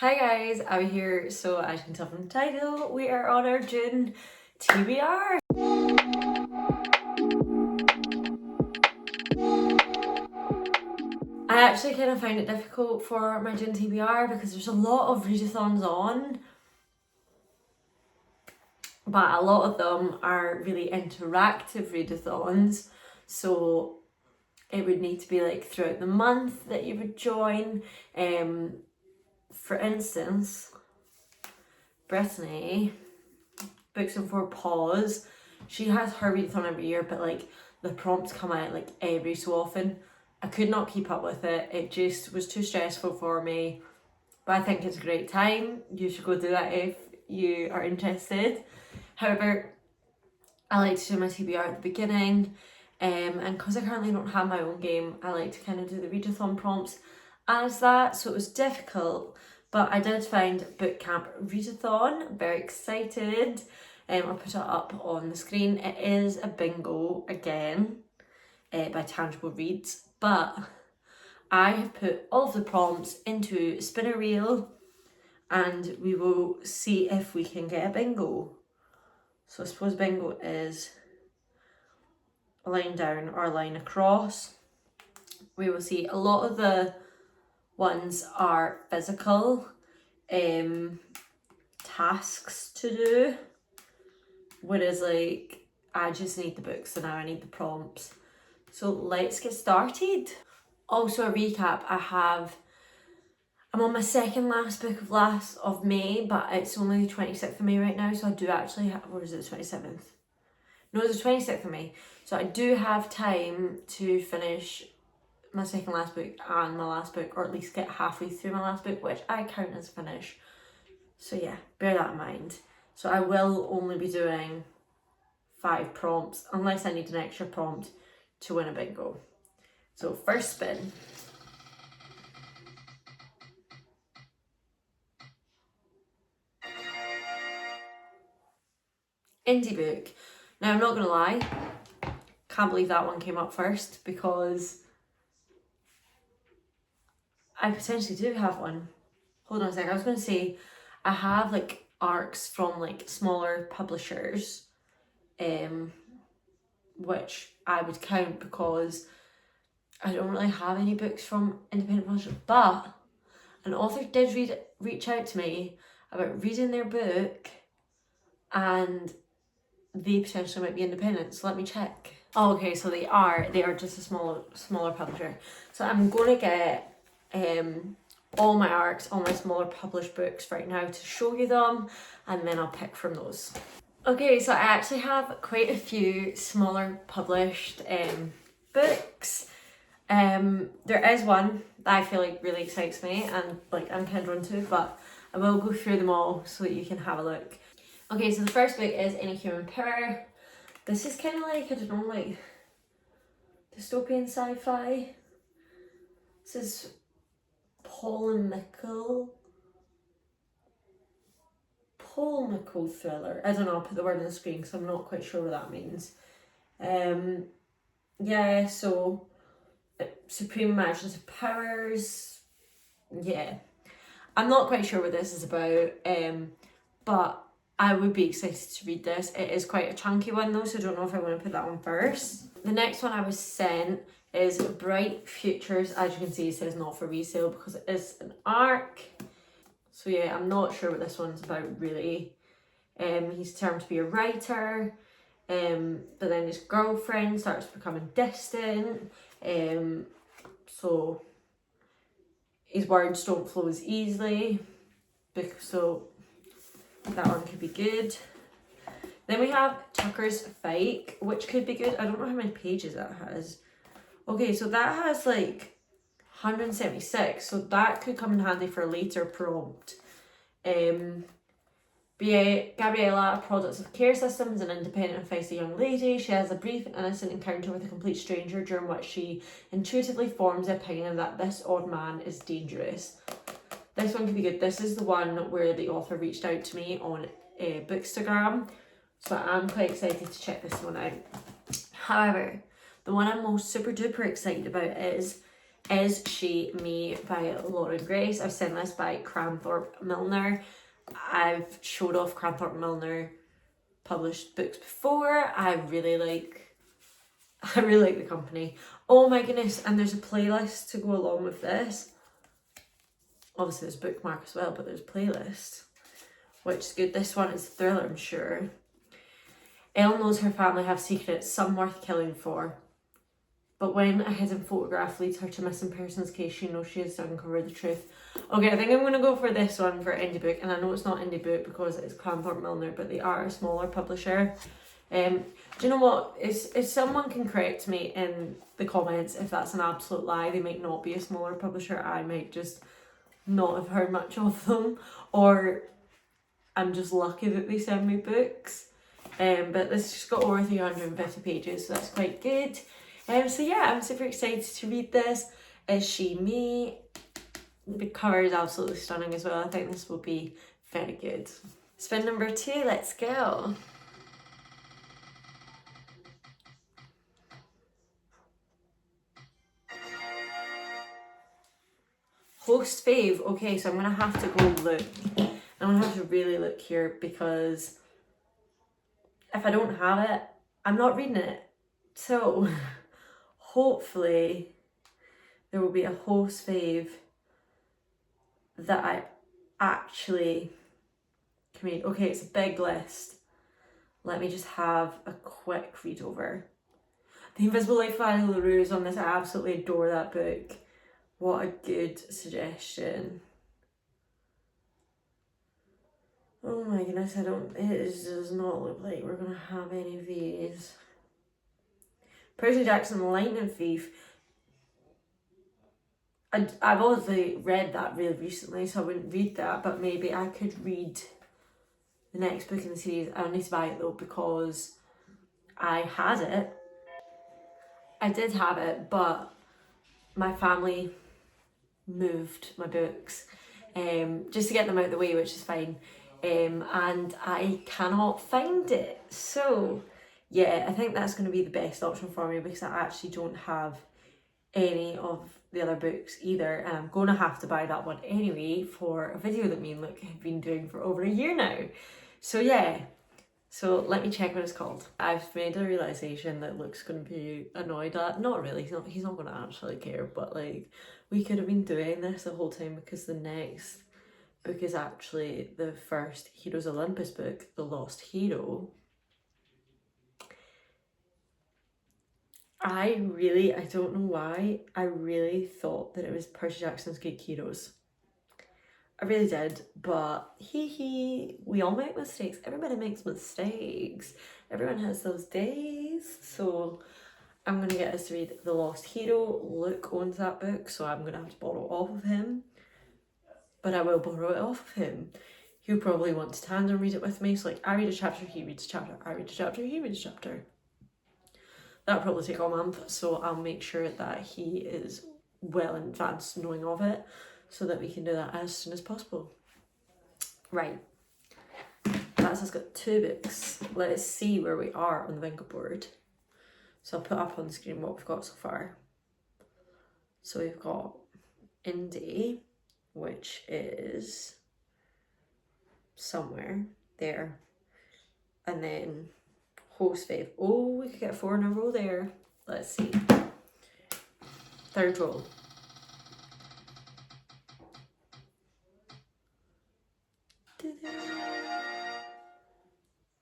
Hi guys, I'm here. So as you can tell from the title, we are on our June TBR. I actually kind of find it difficult for my June TBR because there's a lot of readathons on, but a lot of them are really interactive readathons. So it would need to be like throughout the month that you would join. For instance, Brittany, Books and for Pause, she has her readathon every year, but like the prompts come out like every so often. I could not keep up with it. It just was too stressful for me. But I think it's a great time. You should go do that if you are interested. However, I like to do my TBR at the beginning. And because I currently don't have my own game, I like to kind of do the readathon prompts as that. So it was difficult, but I did find Bootcamp Readathon. Very excited. I'll put it up on the screen. It is a bingo again by Tangible Reads, but I have put all of the prompts into spinner wheel and we will see if we can get a bingo. So I suppose bingo is a line down or a line across. We will see a lot of the ones are physical tasks to do, whereas like I just need the books and now I need the prompts. So let's get started. Also a recap, I'm on my second last book of May, but it's only the 26th of May right now, so I do actually have, or is it the 27th? No, it's the 26th of May. So I do have time to finish my second last book and my last book, or at least get halfway through my last book, which I count as finish. So yeah, bear that in mind. So I will only be doing 5 prompts, unless I need an extra prompt to win a bingo. So first spin. Indie book. Now I'm not gonna lie, can't believe that one came up first because I potentially do have one. Hold on a second, I was gonna say I have like arcs from like smaller publishers, which I would count because I don't really have any books from independent publishers, but an author did reach out to me about reading their book and they potentially might be independent, so let me check. Oh, okay, so they are just a smaller publisher. So I'm gonna get all my arcs, all my smaller published books right now to show you them, and then I'll pick from those. Okay, so I actually have quite a few smaller published books. There is one that I feel like really excites me and like I'm kind of drawn to, but I will go through them all so that you can have a look. Okay, so the first book is Any Human Power. This is kind of like, I don't know, like dystopian sci-fi. This is polemical thriller. I don't know, I'll put the word on the screen because I'm not quite sure what that means. Yeah, so supreme imaginative powers. Yeah, I'm not quite sure what this is about, but I would be excited to read this. It is quite a chunky one though, so I don't know if I want to put that one first. The next one I was sent is Bright Futures. As you can see, it says not for resale because it is an arc. So yeah, I'm not sure what this one's about really. He's determined to be a writer, but then his girlfriend starts becoming distant. So his words don't flow as easily. So that one could be good. Then we have Tucker's Fight, which could be good. I don't know how many pages that has. Okay, so that has like 176, so that could come in handy for a later prompt. Gabriella, a product of care systems, an independent and feisty young lady. She has a brief and innocent encounter with a complete stranger during which she intuitively forms the opinion that this odd man is dangerous. This one could be good. This is the one where the author reached out to me on Bookstagram, so I'm quite excited to check this one out. However, the one I'm most super duper excited about is Is She Me by Lauren Grace. I've seen this by Cranthorpe Milner. I've showed off Cranthorpe Milner published books before. I really like the company. Oh my goodness, and there's a playlist to go along with this. Obviously there's bookmark as well, but there's a playlist, which is good. This one is a thriller, I'm sure. Elle knows her family have secrets, some worth killing for. But when a hidden photograph leads her to a missing persons case, she knows she has to uncover the truth. Okay, I think I'm going to go for this one for indie book. And I know it's not indie book because it's Cranthorpe Milner, but they are a smaller publisher. Do you know what? If someone can correct me in the comments if that's an absolute lie, they might not be a smaller publisher. I might just not have heard much of them. Or I'm just lucky that they send me books. But this has got over 350 pages, so that's quite good. So yeah, I'm super excited to read this. Is She Me? The cover is absolutely stunning as well. I think this will be very good. Spin number 2, let's go. Host fave. Okay, so I'm going to have to go look. I'm going to have to really look here because if I don't have it, I'm not reading it. So hopefully there will be a host fave that I actually can read. Okay, it's a big list. Let me just have a quick read over. The Invisible Life of Annie LaRue is on this. I absolutely adore that book. What a good suggestion. Oh my goodness, it does not look like we're going to have any of these. Percy Jackson, The Lightning Thief. I've obviously read that really recently, so I wouldn't read that, but maybe I could read the next book in the series. I need to buy it though because I had it. I did have it, but my family moved my books just to get them out of the way, which is fine. And I cannot find it. So yeah, I think that's going to be the best option for me because I actually don't have any of the other books either, and I'm going to have to buy that one anyway for a video that me and Luke have been doing for over a year now. So yeah, so let me check what it's called. I've made a realisation that Luke's going to be annoyed at, not really, he's not going to actually care, but like we could have been doing this the whole time because the next book is actually the first Heroes Olympus book, The Lost Hero. I don't know why, I really thought that it was Percy Jackson's Greek Heroes. I really did, but we all make mistakes. Everybody makes mistakes. Everyone has those days. So I'm going to get us to read The Lost Hero. Luke owns that book, so I'm going to have to borrow it off of him. But I will borrow it off of him. He'll probably want to tandem read it with me. So like, I read a chapter, he reads a chapter. I read a chapter, he reads a chapter. That'll probably take a month, so I'll make sure that he is well in advance knowing of it so that we can do that as soon as possible. Right, that's us got 2 books. Let us see where we are on the bingo board. So I'll put up on the screen what we've got so far. So we've got Indie, which is somewhere there, and then host fave. Oh, we could get 4 in a row there. Let's see. 3rd roll.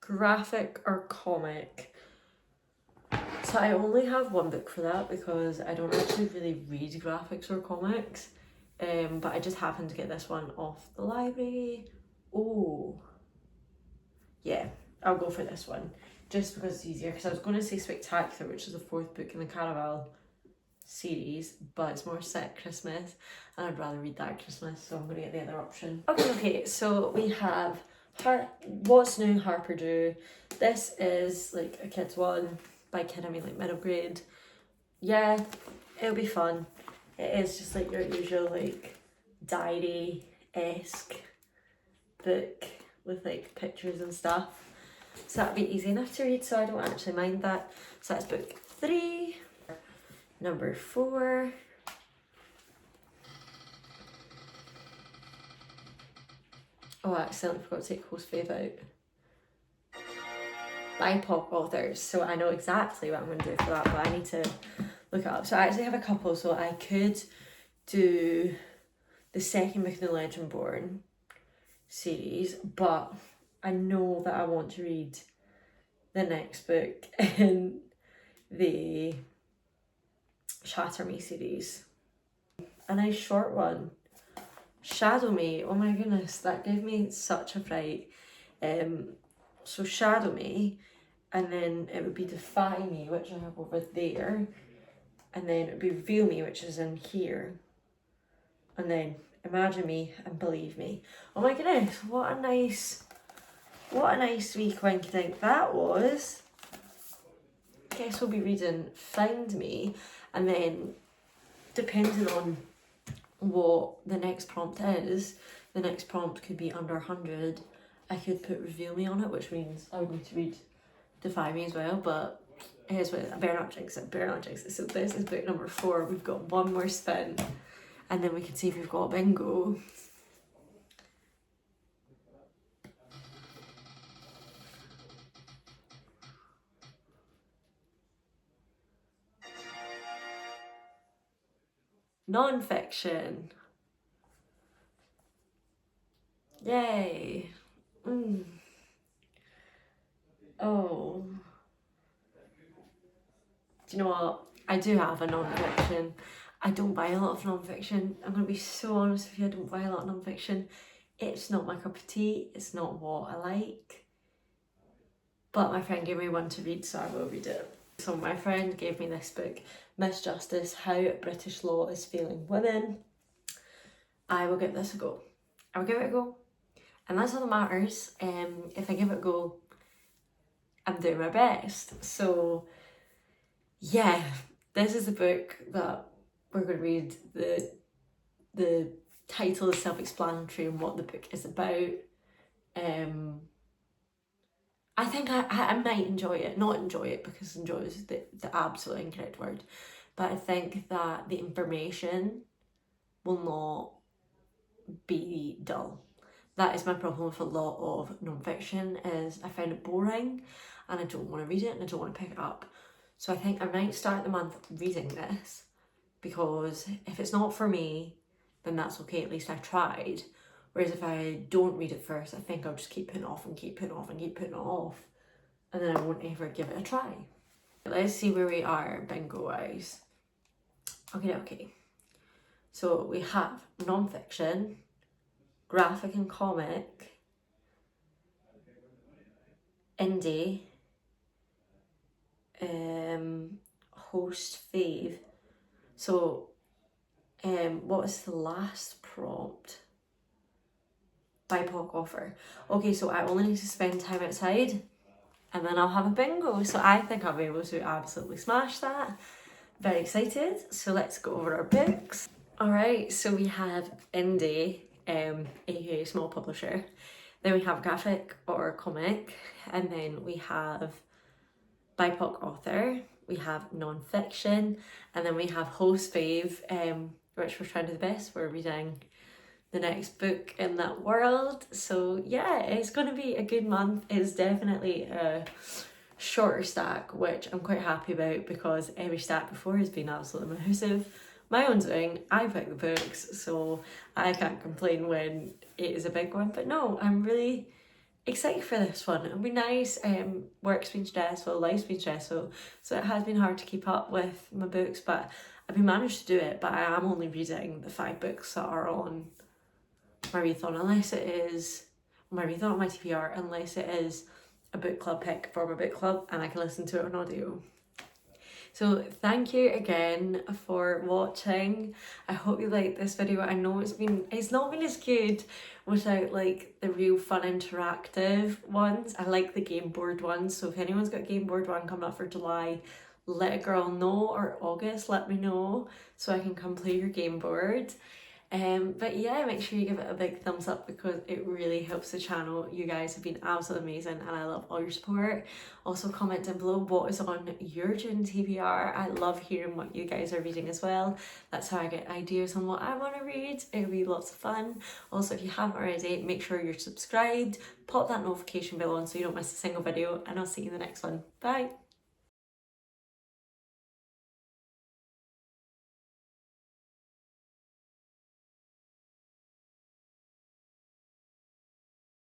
Graphic or comic. So I only have 1 book for that because I don't actually really read graphics or comics. But I just happened to get this one off the library. Oh, yeah, I'll go for this one. Just because it's easier, because I was going to say Spectacular, which is the 4th book in the Caraval series, but it's more set at Christmas, and I'd rather read that at Christmas, so I'm going to get the other option. Okay, so we have What's New, Harper Drew. This is like a kid's one. By kid, I mean like middle grade. Yeah, it'll be fun. It is just like your usual like diary-esque book with like pictures and stuff. So that'd be easy enough to read, so I don't actually mind that. So that's book 3. Number 4. Oh, I accidentally forgot to take host fave out. BIPOC authors, so I know exactly what I'm going to do for that, but I need to look it up. So I actually have a couple, so I could do the second book in the Legendborn series, but I know that I want to read the next book in the Shatter Me series. A nice short one. Shadow Me, oh my goodness, that gave me such a fright. So Shadow Me, and then it would be Defy Me, which I have over there, and then it would be Reveal Me, which is in here, and then Imagine Me and Believe Me. Oh my goodness, what a nice week when think that was. I guess we'll be reading Find Me, and then depending on what the next prompt is, the next prompt could be under 100. I could put Reveal Me on it, which means I would need to read Defy Me as well, but here's what I better not jinx it. So this is book number 4. We've got one more spin, and then we can see if we've got bingo. Non-fiction. Yay. Oh. Do you know what? I do have a non-fiction. I don't buy a lot of non-fiction. I'm going to be so honest with you, I don't buy a lot of non-fiction. It's not my cup of tea. It's not what I like. But my friend gave me one to read, so I will read it. So my friend gave me this book, Miss Justice, How British Law is Failing Women. I will give this a go. I'll give it a go. And that's all that matters. If I give it a go, I'm doing my best. So yeah, this is a book that we're going to read. The title is self-explanatory and what the book is about. I think I might enjoy it. Not enjoy it, because enjoy is the absolutely incorrect word. But I think that the information will not be dull. That is my problem with a lot of non-fiction, is I find it boring and I don't want to read it and I don't want to pick it up. So I think I might start the month reading this, because if it's not for me, then that's okay, at least I tried. Whereas if I don't read it first, I think I'll just keep putting it off and keep putting it off and keep putting it off, and then I won't ever give it a try. Let's see where we are bingo wise. Okay. So we have non-fiction, graphic and comic, indie, host fave. So what was the last prompt? BIPOC offer. Okay, so I only need to spend time outside and then I'll have a bingo. So I think I'll be able to absolutely smash that. Very excited. So let's go over our books. Alright, so we have indie, aka small publisher. Then we have graphic or comic, and then we have BIPOC author, we have non-fiction, and then we have host fave, which we're trying to do the best. We're reading the next book in that world. So yeah, it's going to be a good month. It's definitely a shorter stack, which I'm quite happy about, because every stack before has been absolutely massive. My own doing, I pick the books, so I can't complain when it is a big one. But no, I'm really excited for this one. It'll be nice. Work's been stressful, life's been stressful, so it has been hard to keep up with my books, but I've managed to do it. But I am only reading the 5 books that are on my readathon, unless it is my readathon on my TBR, unless it is a book club pick for my book club and I can listen to it on audio. So thank you again for watching. I hope you liked this video. I know it's not been as good without like the real fun interactive ones. I like the game board ones, so if anyone's got a game board one coming up for July, let a girl know, or August, let me know so I can come play your game board. But yeah, make sure you give it a big thumbs up because it really helps the channel. You guys have been absolutely amazing and I love all your support. Also comment down below what is on your June TBR. I love hearing what you guys are reading as well. That's how I get ideas on what I want to read. It'll be lots of fun. Also, if you haven't already, make sure you're subscribed. Pop that notification bell on so you don't miss a single video, and I'll see you in the next one. Bye!